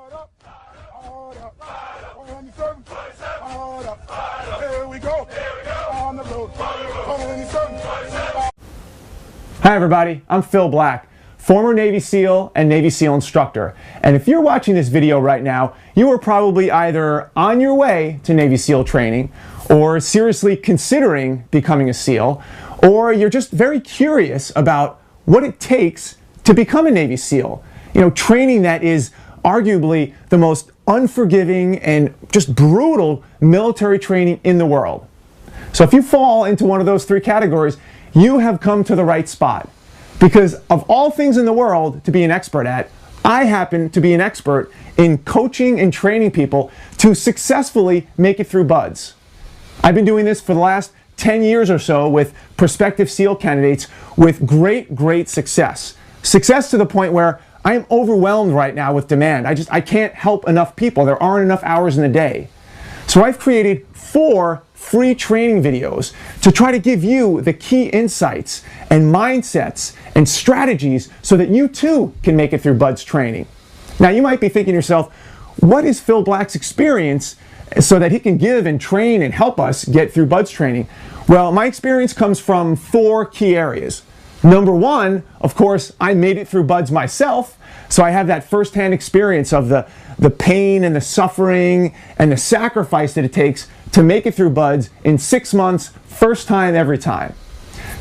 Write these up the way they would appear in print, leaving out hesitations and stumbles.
Hi everybody, I'm Phil Black, former Navy SEAL and Navy SEAL instructor. And if you're watching this video right now, you are probably either on your way to Navy SEAL training, or seriously considering becoming a SEAL, or you're just very curious about what it takes to become a Navy SEAL. You know, training that is arguably the most unforgiving and just brutal military training in the world. So if you fall into one of those three categories, you have come to the right spot. Because of all things in the world to be an expert at, I happen to be an expert in coaching and training people to successfully make it through BUD/S. I've been doing this for the last 10 years or so with prospective SEAL candidates with great success. Success to the point where I am overwhelmed right now with demand. I can't help enough people. There aren't enough hours in the day. So I've created 4 free training videos to try to give you the key insights and mindsets and strategies so that you too can make it through BUD/S training. Now you might be thinking to yourself, what is Phil Black's experience so that he can give and train and help us get through BUD/S training? Well, my experience comes from 4 key areas. Number 1, of course, I made it through BUD/S myself, so I have that firsthand experience of the pain and the suffering and the sacrifice that it takes to make it through BUD/S in 6 months, first time, every time.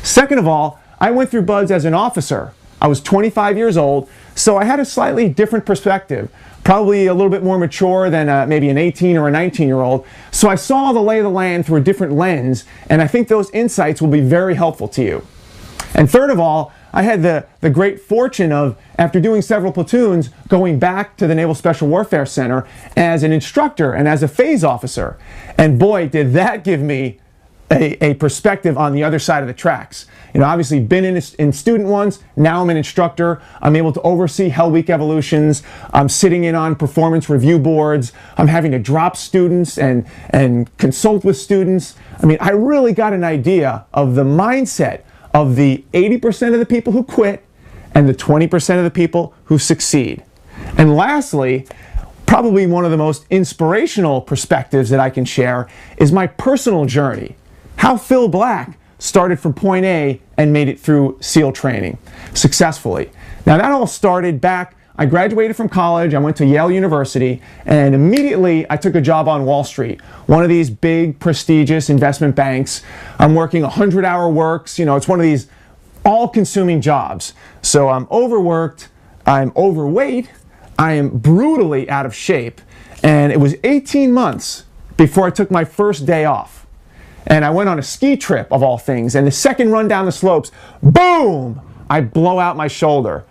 Second of all, I went through BUD/S as an officer. I was 25 years old, so I had a slightly different perspective, probably a little bit more mature than maybe an 18 or a 19-year-old. So I saw the lay of the land through a different lens, and I think those insights will be very helpful to you. And third of all, I had the great fortune of, after doing several platoons, going back to the Naval Special Warfare Center as an instructor and as a phase officer. And boy, did that give me a perspective on the other side of the tracks. You know, obviously been in student once, now I'm an instructor. I'm able to oversee Hell Week evolutions. I'm sitting in on performance review boards. I'm having to drop students and consult with students. I mean, I really got an idea of the mindset of the 80% of the people who quit and the 20% of the people who succeed. And lastly, probably one of the most inspirational perspectives that I can share is my personal journey. How Phil Black started from point A and made it through SEAL training successfully. Now that all started back, I graduated from college, I went to Yale University, and immediately I took a job on Wall Street, one of these big, prestigious investment banks. I'm working 100-hour works, you know, it's one of these all-consuming jobs. So I'm overworked, I'm overweight, I am brutally out of shape, and it was 18 months before I took my first day off. And I went on a ski trip, of all things, and the second run down the slopes, boom, I blow out my shoulder.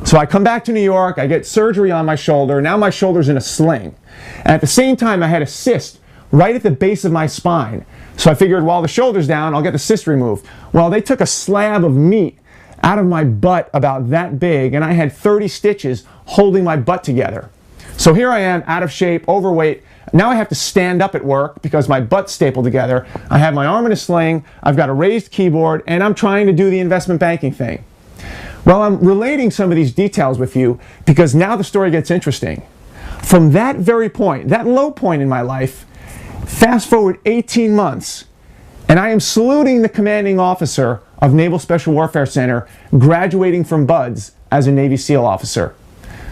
So I come back to New York, I get surgery on my shoulder, now my shoulder's in a sling. And at the same time, I had a cyst right at the base of my spine. So I figured while the shoulder's down, I'll get the cyst removed. Well, they took a slab of meat out of my butt about that big, and I had 30 stitches holding my butt together. So here I am, out of shape, overweight. Now I have to stand up at work because my butt's stapled together. I have my arm in a sling, I've got a raised keyboard, and I'm trying to do the investment banking thing. Well, I'm relating some of these details with you because now the story gets interesting. From that very point, that low point in my life, fast forward 18 months, and I am saluting the commanding officer of Naval Special Warfare Center, graduating from BUD/S as a Navy SEAL officer.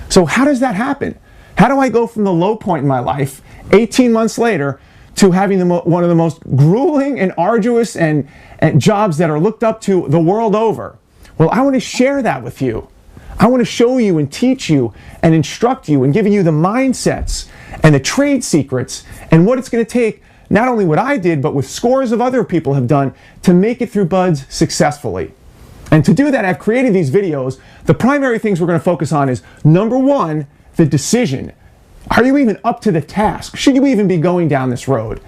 So how does that happen? How do I go from the low point in my life, 18 months later, to having one of the most grueling and arduous and jobs that are looked up to the world over? Well, I want to share that with you. I want to show you and teach you and instruct you and give you the mindsets and the trade secrets and what it's going to take, not only what I did, but what scores of other people have done to make it through BUD/S successfully. And to do that, I've created these videos. The primary things we're going to focus on is, number 1, the decision. Are you even up to the task? Should you even be going down this road?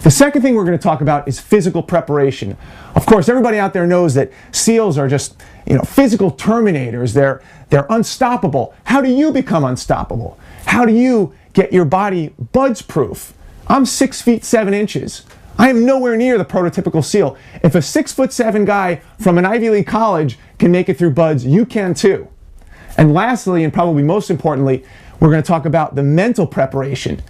The second thing we're going to talk about is physical preparation. Of course, everybody out there knows that SEALs are just, you know, physical terminators. They're unstoppable. How do you become unstoppable? How do you get your body BUD/S proof? I'm 6 feet 7 inches. I am nowhere near the prototypical SEAL. If a 6'7" guy from an Ivy League college can make it through BUD/S, you can too. And lastly, and probably most importantly, we're going to talk about the mental preparation.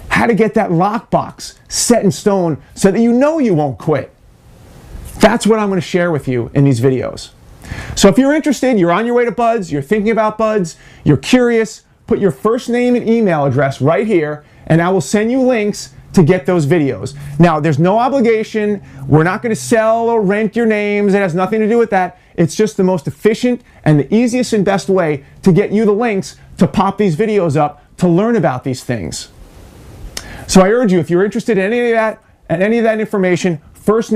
How to get that lockbox set in stone so that you know you won't quit. That's what I'm going to share with you in these videos. So if you're interested, you're on your way to Buds, you're thinking about Buds, you're curious, put your first name and email address right here, and I will send you links to get those videos. Now, there's no obligation. We're not going to sell or rent your names. It has nothing to do with that. It's just the most efficient and the easiest and best way to get you the links to pop these videos up to learn about these things. So I urge you, if you're interested in any of that and any of that information, first name